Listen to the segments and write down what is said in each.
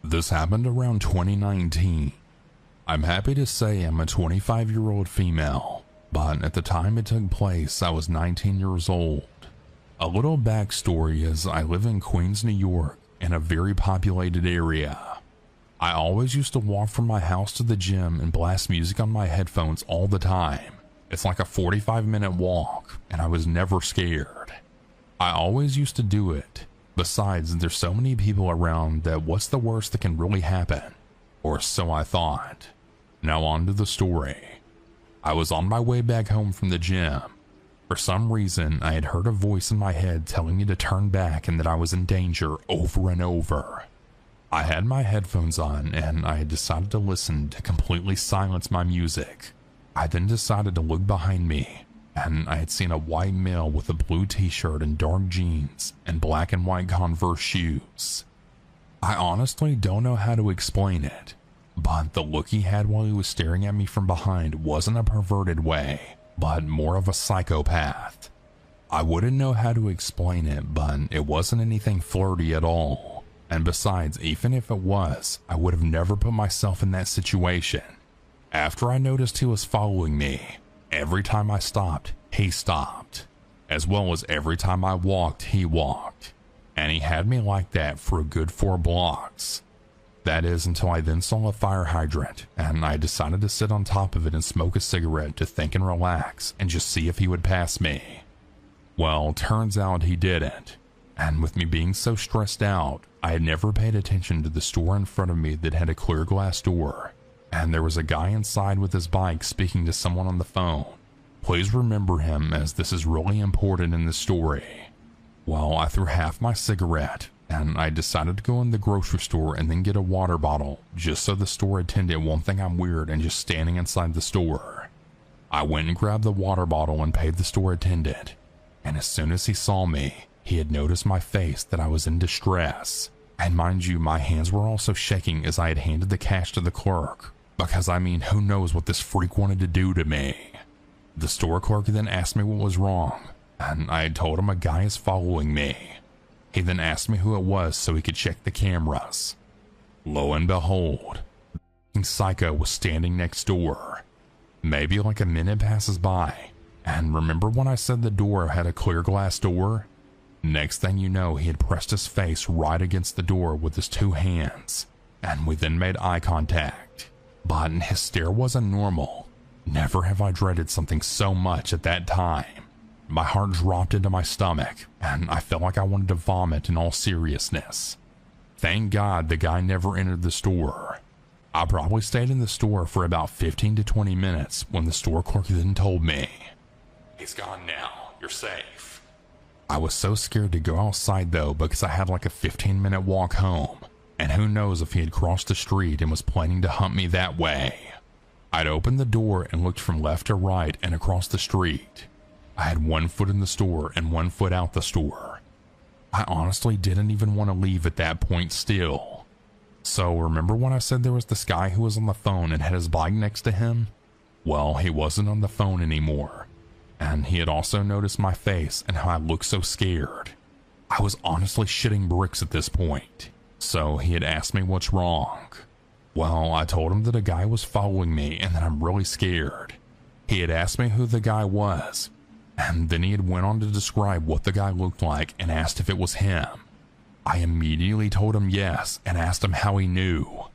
This happened around 2019. I'm happy to say I'm a 25-year-old female, but at the time it took place, I was 19 years old. A little backstory is I live in Queens, New York, in a very populated area. I always used to walk from my house to the gym and blast music on my headphones all the time. It's like a 45-minute walk, and I was never scared. I always used to do it. Besides, there's so many people around that what's the worst that can really happen? Or so I thought. Now on to the story. I was on my way back home from the gym. For some reason, I had heard a voice in my head telling me to turn back and that I was in danger over and over. I had my headphones on and I had decided to listen to completely silence my music. I then decided to look behind me, and I had seen a white male with a blue t-shirt and dark jeans and black and white Converse shoes. I honestly don't know how to explain it, but the look he had while he was staring at me from behind wasn't a perverted way, but more of a psychopath. I wouldn't know how to explain it, but it wasn't anything flirty at all. And besides, even if it was, I would have never put myself in that situation. After I noticed he was following me, every time I stopped, he stopped. As well as every time I walked, he walked. And he had me like that for a good 4 blocks. That is until I then saw a fire hydrant, and I decided to sit on top of it and smoke a cigarette to think and relax and just see if he would pass me. Well, turns out he didn't. And with me being so stressed out, I had never paid attention to the store in front of me that had a clear glass door. And there was a guy inside with his bike speaking to someone on the phone. Please remember him, as this is really important in the story. Well, I threw half my cigarette, and I decided to go in the grocery store and then get a water bottle, just so the store attendant won't think I'm weird and just standing inside the store. I went and grabbed the water bottle and paid the store attendant, and as soon as he saw me, he had noticed my face that I was in distress. And mind you, my hands were also shaking as I had handed the cash to the clerk, because I mean, who knows what this freak wanted to do to me. The store clerk then asked me what was wrong, and I had told him a guy is following me. He then asked me who it was so he could check the cameras. Lo and behold, the psycho was standing next door. Maybe like a minute passes by, and remember when I said the door had a clear glass door? Next thing you know, he had pressed his face right against the door with his 2 hands, and we then made eye contact. But his stare wasn't normal. Never have I dreaded something so much at that time. My heart dropped into my stomach, and I felt like I wanted to vomit in all seriousness. Thank God the guy never entered the store. I probably stayed in the store for about 15 to 20 minutes when the store clerk then told me, "He's gone now, you're safe." I was so scared to go outside though, because I had like a 15-minute walk home, and who knows if he had crossed the street and was planning to hunt me that way. I'd opened the door and looked from left to right and across the street. I had 1 foot in the store and 1 foot out the store. I honestly didn't even want to leave at that point still. So remember when I said there was this guy who was on the phone and had his bike next to him? Well, he wasn't on the phone anymore. And he had also noticed my face and how I looked so scared. I was honestly shitting bricks at this point. So he had asked me what's wrong. Well, I told him that a guy was following me and that I'm really scared. He had asked me who the guy was, and then he had went on to describe what the guy looked like and asked if it was him. I immediately told him yes and asked him how he knew.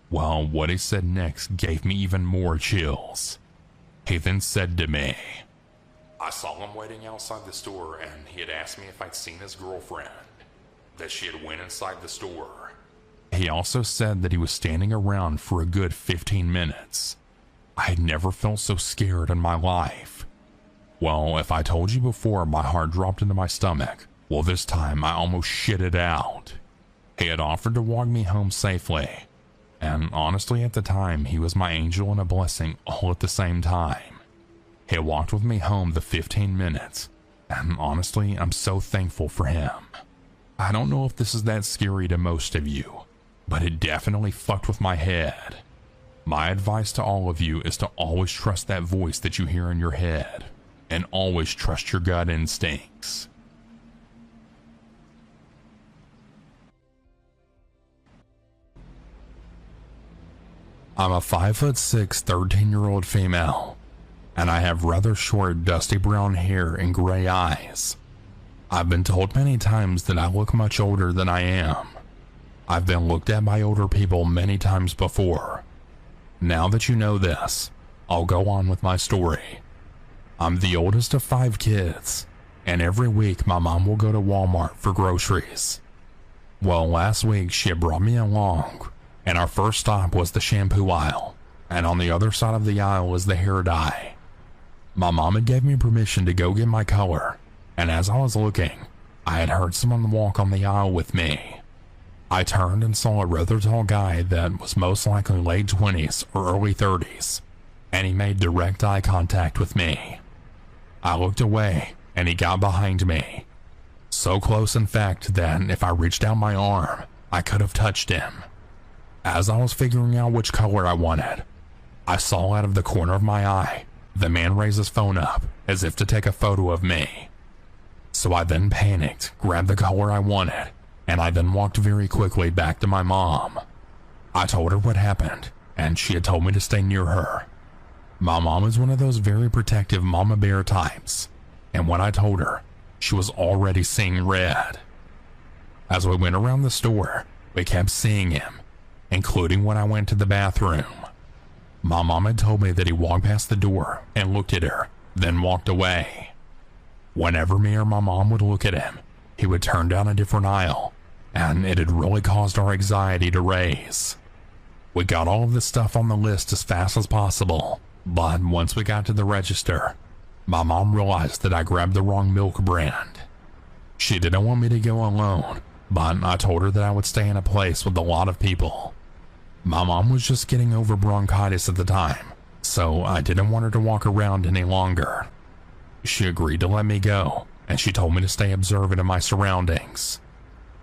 Well, what he said next gave me even more chills. He then said to me, "I saw him waiting outside the store and he had asked me if I'd seen his girlfriend, that she had went inside the store." He also said that he was standing around for a good 15 minutes. I had never felt so scared in my life. Well, if I told you before my heart dropped into my stomach, well this time I almost shit it out. He had offered to walk me home safely, and honestly at the time he was my angel and a blessing all at the same time. He walked with me home the 15 minutes, and honestly I'm so thankful for him. I don't know if this is that scary to most of you, but it definitely fucked with my head. My advice to all of you is to always trust that voice that you hear in your head, and always trust your gut instincts. I'm a 5'6", 13-year-old female, and I have rather short, dusty brown hair and gray eyes. I've been told many times that I look much older than I am. I've been looked at by older people many times before. Now that you know this, I'll go on with my story. I'm the oldest of 5 kids, and every week my mom will go to Walmart for groceries. Well, last week she had brought me along, and our first stop was the shampoo aisle, and on the other side of the aisle was the hair dye. My mom had gave me permission to go get my color, and as I was looking, I had heard someone walk on the aisle with me. I turned and saw a rather tall guy that was most likely late 20s or early 30s, and he made direct eye contact with me. I looked away, and he got behind me. So close, in fact, that if I reached out my arm, I could have touched him. As I was figuring out which color I wanted, I saw out of the corner of my eye the man raise his phone up as if to take a photo of me. So I then panicked, grabbed the color I wanted, and I then walked very quickly back to my mom. I told her what happened, and she had told me to stay near her. My mom is one of those very protective mama bear types, and when I told her, she was already seeing red. As we went around the store, we kept seeing him, including when I went to the bathroom. My mom had told me that he walked past the door and looked at her, then walked away. Whenever me or my mom would look at him, he would turn down a different aisle, and it had really caused our anxiety to raise. We got all of this stuff on the list as fast as possible, but once we got to the register, my mom realized that I grabbed the wrong milk brand. She didn't want me to go alone, but I told her that I would stay in a place with a lot of people. My mom was just getting over bronchitis at the time, so I didn't want her to walk around any longer. She agreed to let me go, and she told me to stay observant of my surroundings.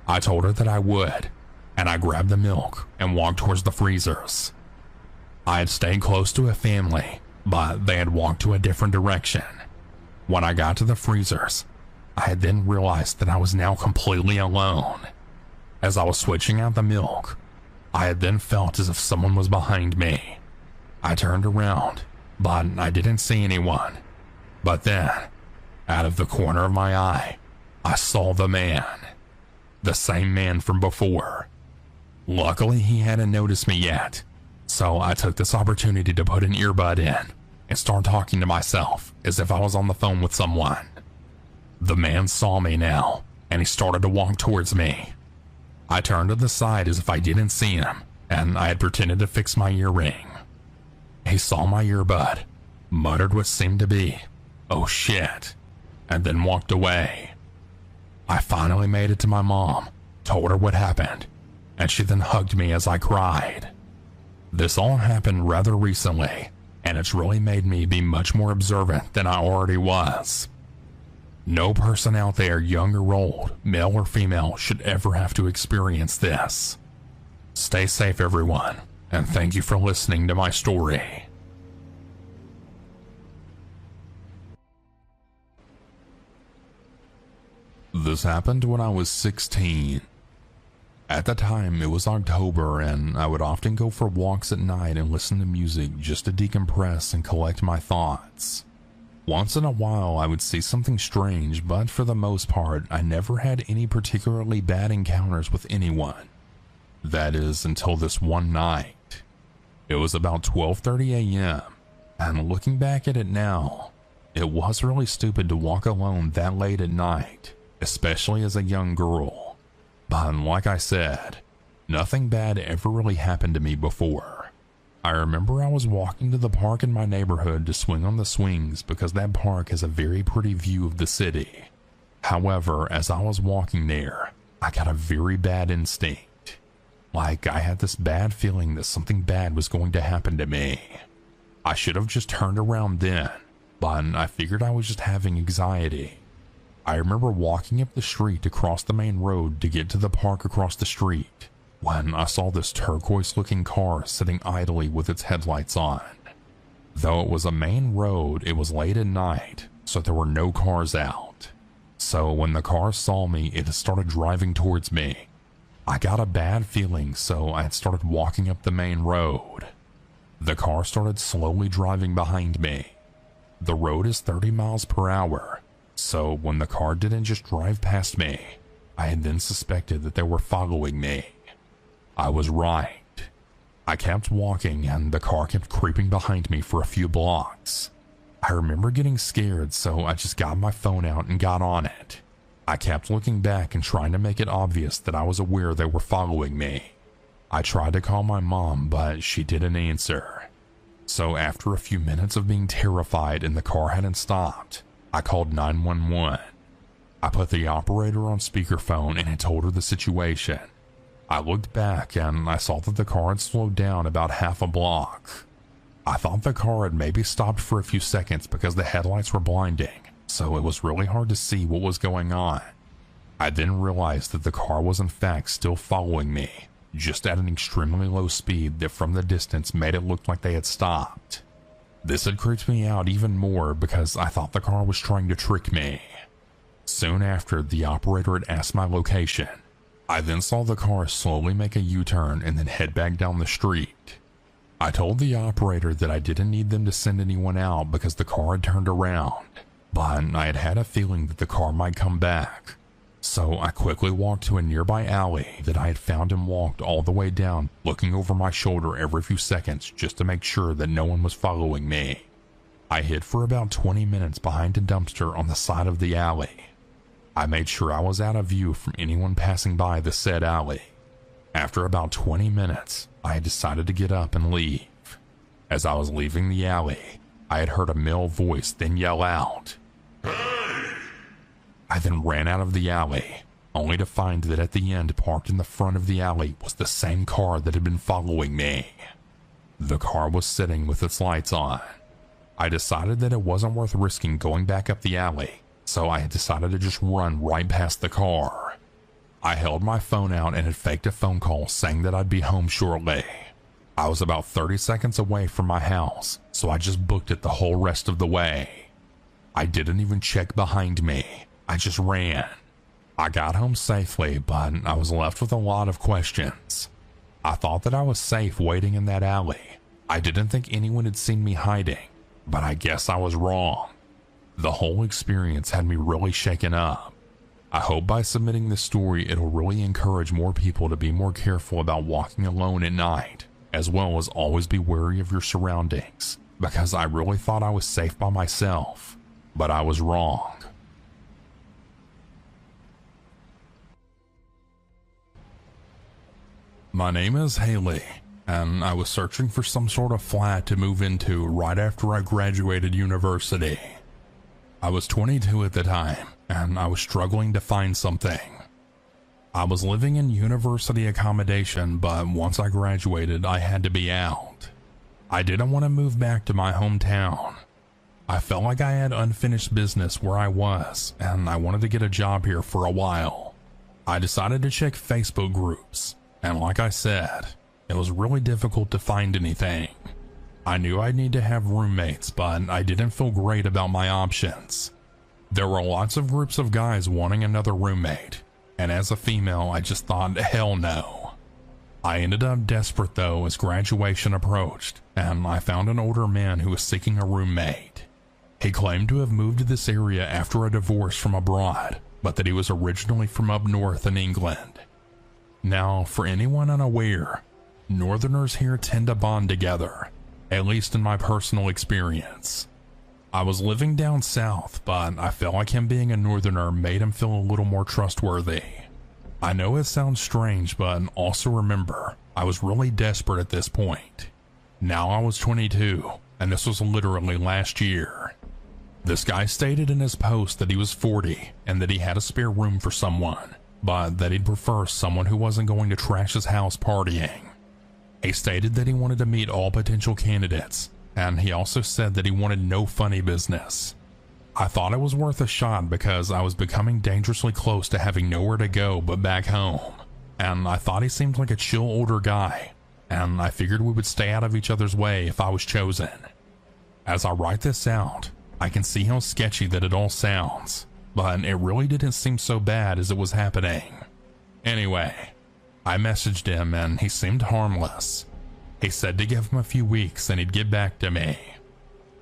I told her that I would, and I grabbed the milk and walked towards the freezers. I had stayed close to a family, but they had walked to a different direction. When I got to the freezers, I had then realized that I was now completely alone. As I was switching out the milk, I had then felt as if someone was behind me. I turned around, but I didn't see anyone. But then, out of the corner of my eye, I saw the man. The same man from before. Luckily, he hadn't noticed me yet, so I took this opportunity to put an earbud in and start talking to myself as if I was on the phone with someone. The man saw me now, and he started to walk towards me. I turned to the side as if I didn't see him, and I had pretended to fix my earring. He saw my earbud, muttered what seemed to be, "Oh shit," and then walked away. I finally made it to my mom, told her what happened, and she then hugged me as I cried. This all happened rather recently, and it's really made me be much more observant than I already was. No person out there, young or old, male or female, should ever have to experience this. Stay safe, everyone, and thank you for listening to my story. This happened when I was 16. At the time, it was October, and I would often go for walks at night and listen to music just to decompress and collect my thoughts. Once in a while, I would see something strange, but for the most part, I never had any particularly bad encounters with anyone. That is, until this one night. It was about 12:30 a.m., and looking back at it now, it was really stupid to walk alone that late at night, especially as a young girl. But like I said, nothing bad ever really happened to me before. I remember I was walking to the park in my neighborhood to swing on the swings because that park has a very pretty view of the city. However, as I was walking there, I got a very bad instinct. Like I had this bad feeling that something bad was going to happen to me. I should have just turned around then, but I figured I was just having anxiety. I remember walking up the street to cross the main road to get to the park across the street when I saw this turquoise-looking car sitting idly with its headlights on. Though it was a main road, it was late at night, so there were no cars out. So when the car saw me, it started driving towards me. I got a bad feeling, so I had started walking up the main road. The car started slowly driving behind me. The road is 30 miles per hour, so when the car didn't just drive past me, I had then suspected that they were following me. I was right. I kept walking and the car kept creeping behind me for a few blocks. I remember getting scared, so I just got my phone out and got on it. I kept looking back and trying to make it obvious that I was aware they were following me. I tried to call my mom, but she didn't answer. So after a few minutes of being terrified and the car hadn't stopped, I called 911. I put the operator on speakerphone and I told her the situation. I looked back and I saw that the car had slowed down about half a block. I thought the car had maybe stopped for a few seconds because the headlights were blinding, so it was really hard to see what was going on. I then realized that the car was in fact still following me, just at an extremely low speed that from the distance made it look like they had stopped. This had creeped me out even more because I thought the car was trying to trick me. Soon after, the operator had asked my location. I then saw the car slowly make a U-turn and then head back down the street. I told the operator that I didn't need them to send anyone out because the car had turned around, but I had had a feeling that the car might come back. So I quickly walked to a nearby alley that I had found and walked all the way down, looking over my shoulder every few seconds just to make sure that no one was following me. I hid for about 20 minutes behind a dumpster on the side of the alley. I made sure I was out of view from anyone passing by the said alley. After about 20 minutes, I had decided to get up and leave. As I was leaving the alley, I had heard a male voice then yell out, "Hey!" I then ran out of the alley, only to find that at the end, parked in the front of the alley, was the same car that had been following me. The car was sitting with its lights on. I decided that it wasn't worth risking going back up the alley, so I had decided to just run right past the car. I held my phone out and had faked a phone call saying that I'd be home shortly. I was about 30 seconds away from my house, so I just booked it the whole rest of the way. I didn't even check behind me. I just ran. I got home safely, but I was left with a lot of questions. I thought that I was safe waiting in that alley. I didn't think anyone had seen me hiding, but I guess I was wrong. The whole experience had me really shaken up. I hope by submitting this story it'll really encourage more people to be more careful about walking alone at night, as well as always be wary of your surroundings, because I really thought I was safe by myself, but I was wrong. My name is Haley, and I was searching for some sort of flat to move into right after I graduated university. I was 22 at the time, and I was struggling to find something. I was living in university accommodation, but once I graduated, I had to be out. I didn't want to move back to my hometown. I felt like I had unfinished business where I was, and I wanted to get a job here for a while. I decided to check Facebook groups, and like I said, it was really difficult to find anything. I knew I'd need to have roommates, but I didn't feel great about my options. There were lots of groups of guys wanting another roommate, and as a female, I just thought, hell no. I ended up desperate though as graduation approached, and I found an older man who was seeking a roommate. He claimed to have moved to this area after a divorce from abroad, but that he was originally from up north in England. Now, for anyone unaware, Northerners here tend to bond together, at least in my personal experience. I was living down south, but I felt like him being a Northerner made him feel a little more trustworthy. I know it sounds strange, but also remember, I was really desperate at this point. Now I was 22, and this was literally last year. This guy stated in his post that he was 40 and that he had a spare room for someone, but that he'd prefer someone who wasn't going to trash his house partying. He stated that he wanted to meet all potential candidates, and he also said that he wanted no funny business. I thought it was worth a shot because I was becoming dangerously close to having nowhere to go but back home, and I thought he seemed like a chill older guy, and I figured we would stay out of each other's way if I was chosen. As I write this out, I can see how sketchy that it all sounds, but it really didn't seem so bad as it was happening. Anyway, I messaged him and he seemed harmless. He said to give him a few weeks and he'd get back to me.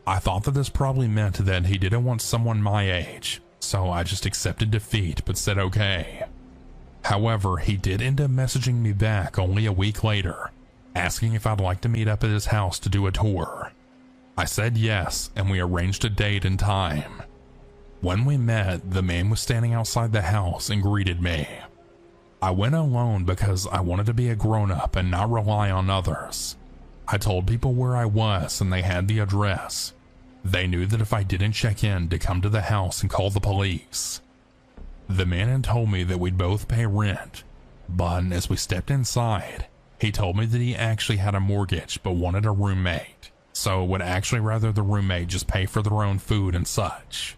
I thought that this probably meant that he didn't want someone my age, so I just accepted defeat but said okay. However, he did end up messaging me back only a week later, asking if I'd like to meet up at his house to do a tour. I said yes, and we arranged a date and time. When we met, the man was standing outside the house and greeted me. I went alone because I wanted to be a grown-up and not rely on others. I told people where I was and they had the address. They knew that if I didn't check in, to come to the house and call the police. The man had told me that we'd both pay rent, but as we stepped inside, he told me that he actually had a mortgage but wanted a roommate, so would actually rather the roommate just pay for their own food and such.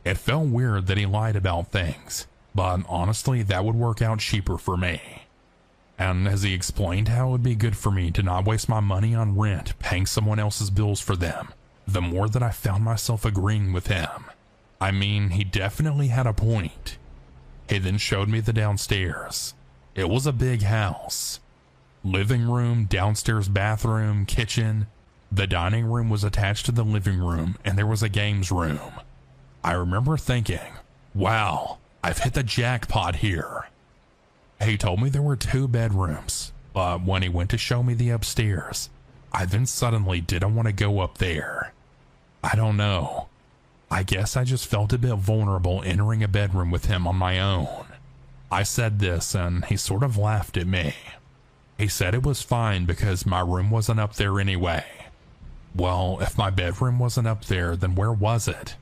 It felt weird that he lied about things, but honestly that would work out cheaper for me. And as he explained how it would be good for me to not waste my money on rent paying someone else's bills for them, the more that I found myself agreeing with him. I mean, he definitely had a point. He then showed me the downstairs. It was a big house. Living room, downstairs bathroom, kitchen. The dining room was attached to the living room and there was a games room. I remember thinking, wow, I've hit the jackpot here. He told me there were 2 bedrooms, but when he went to show me the upstairs, I then suddenly didn't want to go up there. I don't know. I guess I just felt a bit vulnerable entering a bedroom with him on my own. I said this and he sort of laughed at me. He said it was fine because my room wasn't up there anyway. Well, if my bedroom wasn't up there, then where was it?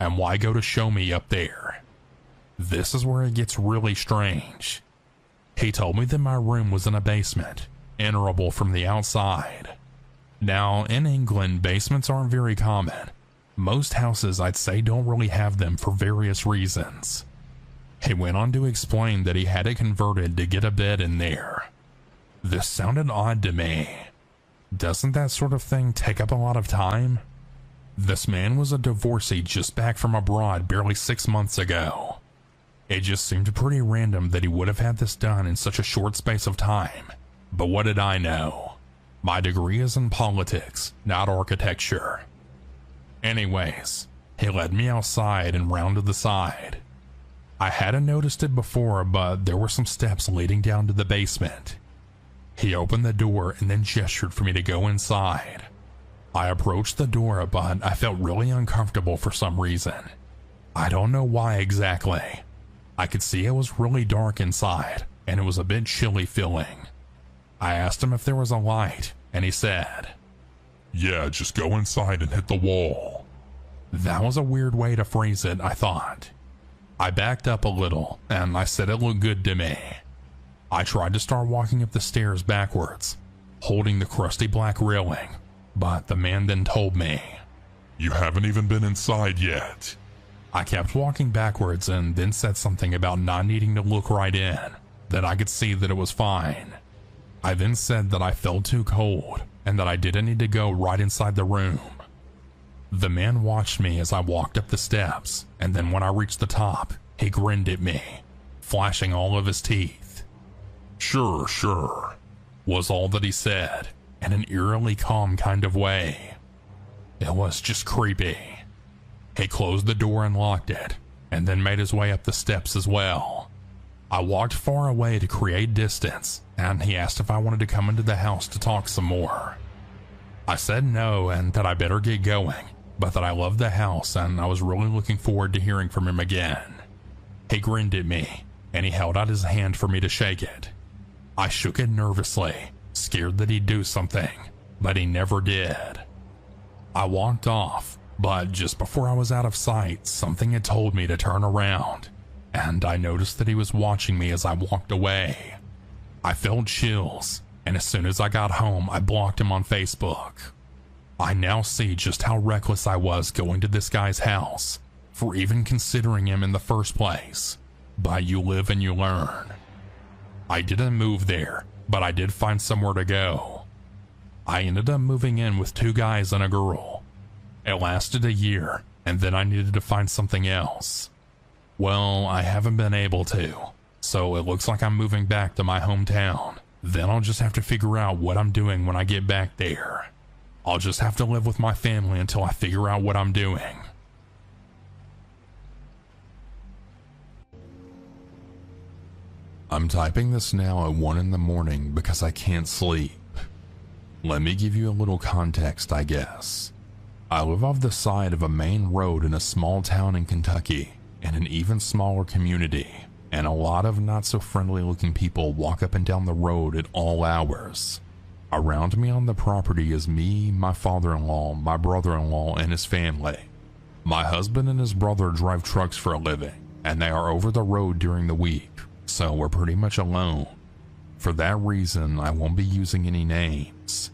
And why go to show me up there? This is where it gets really strange. He told me that my room was in a basement, enterable from the outside. Now, in England, basements aren't very common. Most houses, I'd say, don't really have them for various reasons. He went on to explain that he had it converted to get a bed in there. This sounded odd to me. Doesn't that sort of thing take up a lot of time? This man was a divorcee just back from abroad barely 6 months ago. It just seemed pretty random that he would have had this done in such a short space of time. But what did I know? My degree is in politics, not architecture. Anyways, he led me outside and round to the side. I hadn't noticed it before, but there were some steps leading down to the basement. He opened the door and then gestured for me to go inside. I approached the door, but I felt really uncomfortable for some reason. I don't know why exactly. I could see it was really dark inside, and it was a bit chilly feeling. I asked him if there was a light, and he said, "Yeah, just go inside and hit the wall." That was a weird way to phrase it, I thought. I backed up a little, and I said it looked good to me. I tried to start walking up the stairs backwards, holding the crusty black railing, but the man then told me, "You haven't even been inside yet." I kept walking backwards and then said something about not needing to look right in, that I could see that it was fine. I then said that I felt too cold and that I didn't need to go right inside the room. The man watched me as I walked up the steps, and then when I reached the top, he grinned at me, flashing all of his teeth. Sure, was all that he said, in an eerily calm kind of way. It was just creepy. He closed the door and locked it, and then made his way up the steps as well. I walked far away to create distance, and he asked if I wanted to come into the house to talk some more. I said no and that I better get going, but that I loved the house and I was really looking forward to hearing from him again. He grinned at me, and he held out his hand for me to shake it. I shook it nervously, scared that he'd do something, but he never did. I walked off, but just before I was out of sight, something had told me to turn around, and I noticed that he was watching me as I walked away. I felt chills, and as soon as I got home, I blocked him on Facebook. I now see just how reckless I was going to this guy's house, for even considering him in the first place. But you live and you learn. I didn't move there, but I did find somewhere to go. I ended up moving in with 2 guys and a girl. It lasted a year, and then I needed to find something else. Well, I haven't been able to, so it looks like I'm moving back to my hometown, Then I'll just have to figure out what I'm doing when I get back there. I'll just have to live with my family until I figure out what I'm doing. I'm typing this now at 1 in the morning because I can't sleep. Let me give you a little context, I guess. I live off the side of a main road in a small town in Kentucky, in an even smaller community, and a lot of not so friendly looking people walk up and down the road at all hours. Around me on the property is me, my father-in-law, my brother-in-law, and his family. My husband and his brother drive trucks for a living, and they are over the road during the week, so we're pretty much alone. For that reason, I won't be using any names.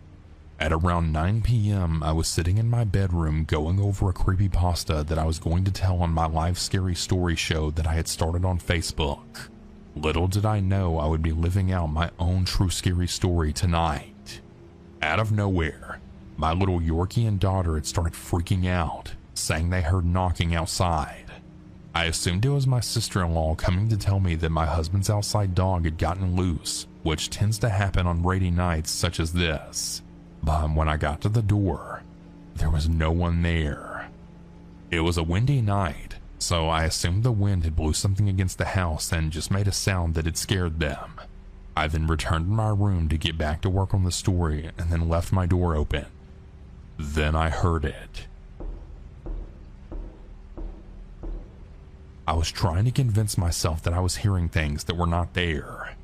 At around 9 p.m., I was sitting in my bedroom going over a creepypasta that I was going to tell on my live scary story show that I had started on Facebook. Little did I know I would be living out my own true scary story tonight. Out of nowhere, my little Yorkie daughter had started freaking out, saying they heard knocking outside. I assumed it was my sister-in-law coming to tell me that my husband's outside dog had gotten loose, which tends to happen on rainy nights such as this. But when I got to the door, there was no one there. It was a windy night, so I assumed the wind had blew something against the house and just made a sound that had scared them. I then returned to my room to get back to work on the story and then left my door open. Then I heard it. I was trying to convince myself that I was hearing things that were not there.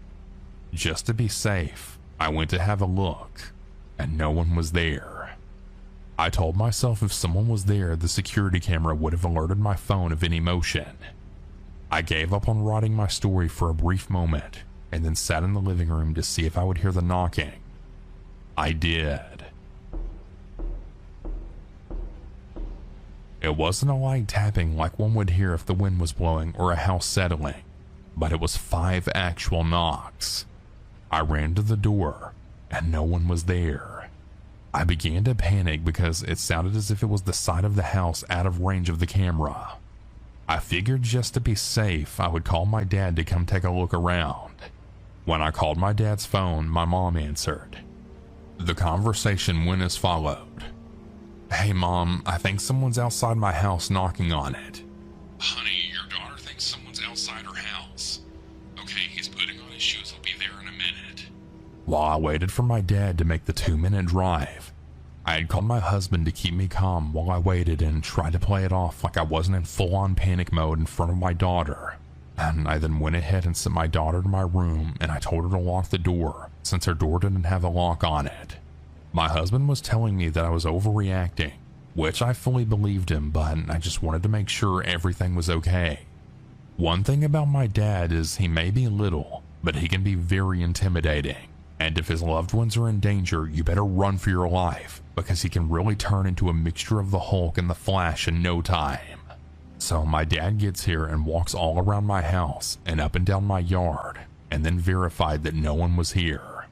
Just to be safe, I went to have a look, and no one was there. I told myself if someone was there, the security camera would have alerted my phone of any motion. I gave up on writing my story for a brief moment, and then sat in the living room to see if I would hear the knocking. I did. It wasn't a light tapping like one would hear if the wind was blowing or a house settling, but it was 5 actual knocks. I ran to the door, and no one was there. I began to panic because it sounded as if it was the side of the house out of range of the camera. I figured just to be safe, I would call my dad to come take a look around. When I called my dad's phone, my mom answered. The conversation went as followed. Hey Mom, I think someone's outside my house knocking on it. Honey, your daughter thinks someone's outside her house. Okay, he's putting on his shoes, he'll be there in a minute. While I waited for my dad to make the 2-minute drive, I had called my husband to keep me calm while I waited and tried to play it off like I wasn't in full-on panic mode in front of my daughter. And I then went ahead and sent my daughter to my room and I told her to lock the door since her door didn't have a lock on it. My husband was telling me that I was overreacting, which I fully believed him, but I just wanted to make sure everything was okay. One thing about my dad is he may be little, but he can be very intimidating. And if his loved ones are in danger, you better run for your life, because he can really turn into a mixture of the Hulk and the Flash in no time. So my dad gets here and walks all around my house and up and down my yard, and then verified that no one was here.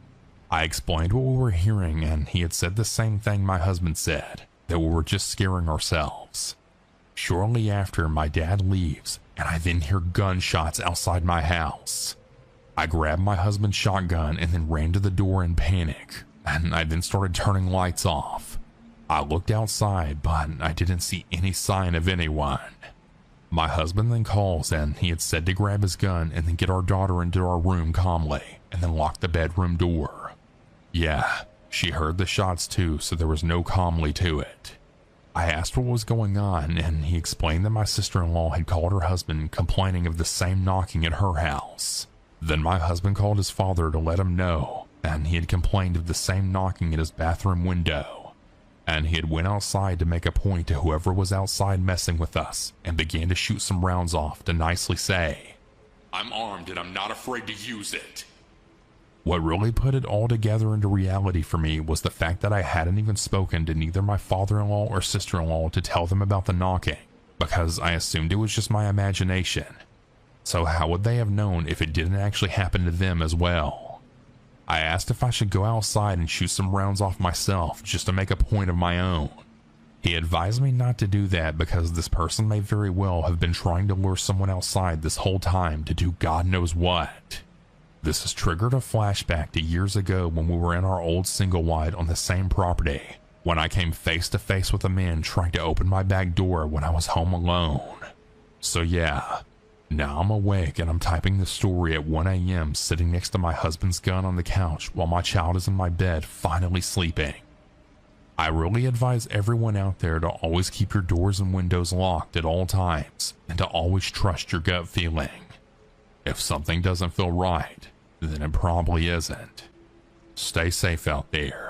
I explained what we were hearing, and he had said the same thing my husband said, that we were just scaring ourselves. Shortly after, my dad leaves, and I then hear gunshots outside my house. I grabbed my husband's shotgun and then ran to the door in panic, and I then started turning lights off. I looked outside, but I didn't see any sign of anyone. My husband then calls, and he had said to grab his gun and then get our daughter into our room calmly, and then lock the bedroom door. Yeah, she heard the shots too, so there was no calmly to it. I asked what was going on, and he explained that my sister-in-law had called her husband complaining of the same knocking at her house. Then my husband called his father to let him know, and he had complained of the same knocking at his bathroom window. And he had went outside to make a point to whoever was outside messing with us and began to shoot some rounds off to nicely say, "I'm armed and I'm not afraid to use it." What really put it all together into reality for me was the fact that I hadn't even spoken to neither my father-in-law or sister-in-law to tell them about the knocking, because I assumed it was just my imagination. So how would they have known if it didn't actually happen to them as well? I asked if I should go outside and shoot some rounds off myself just to make a point of my own. He advised me not to do that because this person may very well have been trying to lure someone outside this whole time to do God knows what. This has triggered a flashback to years ago when we were in our old single wide on the same property, when I came face to face with a man trying to open my back door when I was home alone. So yeah, now I'm awake and I'm typing the story at 1 a.m. sitting next to my husband's gun on the couch while my child is in my bed finally sleeping. I really advise everyone out there to always keep your doors and windows locked at all times and to always trust your gut feeling. If something doesn't feel right, then it probably isn't. Stay safe out there.